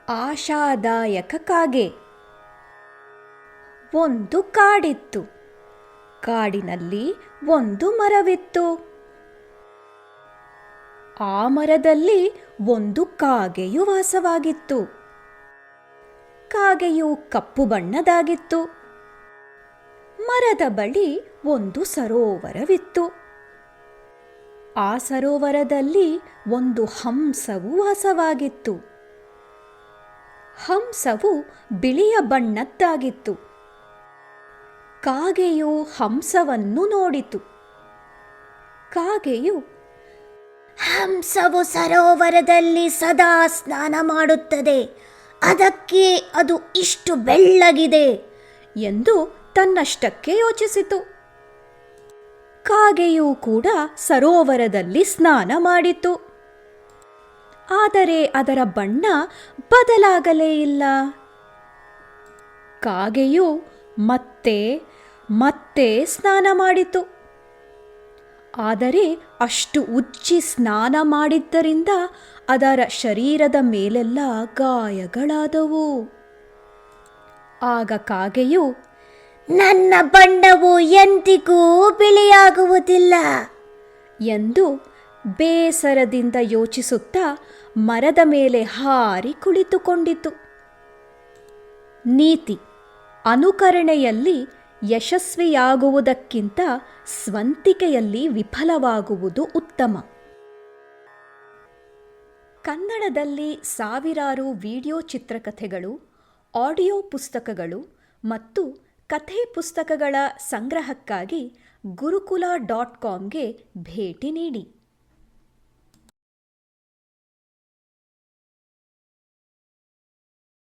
ಆಶಾದಾಯಕ ಕಾಗೆ. ಒಂದು ಕಾಡಿತ್ತು. ಕಾಡಿನಲ್ಲಿ ಒಂದು ಮರವಿತ್ತು. ಆ ಮರದಲ್ಲಿ ಒಂದು ಕಾಗೆಯು ವಾಸವಾಗಿತ್ತು. ಕಾಗೆಯು ಕಪ್ಪು ಬಣ್ಣದಾಗಿತ್ತು. ಮರದ ಬಳಿ ಒಂದು ಸರೋವರವಿತ್ತು. ಆ ಸರೋವರದಲ್ಲಿ ಒಂದು ಹಂಸವು ವಾಸವಾಗಿತ್ತು. ಹಂಸವು ಬಿಳಿಯ ಬಣ್ಣದ್ದಾಗಿತ್ತು. ಕಾಗೆಯು ಹಂಸವನ್ನು ನೋಡಿತು. ಕಾಗೆಯು, ಹಂಸವು ಸರೋವರದಲ್ಲಿ ಸದಾ ಸ್ನಾನ ಮಾಡುತ್ತದೆ, ಅದಕ್ಕೆ ಅದು ಇಷ್ಟು ಬೆಳ್ಳಗಿದೆ ಎಂದು ತನ್ನಷ್ಟಕ್ಕೆ ಯೋಚಿಸಿತು. ಕಾಗೆಯೂ ಕೂಡ ಸರೋವರದಲ್ಲಿ ಸ್ನಾನ ಮಾಡಿತು. ಆದರೆ ಅದರ ಬಣ್ಣ ಬದಲಾಗಲೇ ಇಲ್ಲ. ಕಾಗೆಯು ಮತ್ತೆ ಮತ್ತೆ ಸ್ನಾನ ಮಾಡಿತು. ಆದರೆ ಅಷ್ಟು ಉಜ್ಜಿ ಸ್ನಾನ ಮಾಡಿದ್ದರಿಂದ ಅದರ ಶರೀರದ ಮೇಲೆಲ್ಲ ಗಾಯಗಳಾದವು. ಆಗ ಕಾಗೆಯು, ನನ್ನ ಬಣ್ಣವು ಎಂದಿಗೂ ಬಿಳಿಯಾಗುವುದಿಲ್ಲ ಎಂದು ಬೇಸರದಿಂದ ಯೋಚಿಸುತ್ತಾ ಮರದ ಮೇಲೆ ಹಾರಿ ಕುಳಿತುಕೊಂಡಿತು. ನೀತಿ: ಅನುಕರಣೆಯಲ್ಲಿ ಯಶಸ್ವಿಯಾಗುವುದಕ್ಕಿಂತ ಸ್ವಂತಿಕೆಯಲ್ಲಿ ವಿಫಲವಾಗುವುದು ಉತ್ತಮ. ಕನ್ನಡದಲ್ಲಿ ಸಾವಿರಾರು ವಿಡಿಯೋ ಚಿತ್ರಕಥೆಗಳು, ಆಡಿಯೋ ಪುಸ್ತಕಗಳು ಮತ್ತು ಕಥೆ ಪುಸ್ತಕಗಳ ಸಂಗ್ರಹಕ್ಕಾಗಿ ಗುರುಕುಲ.comಗೆ ಭೇಟಿ ನೀಡಿ.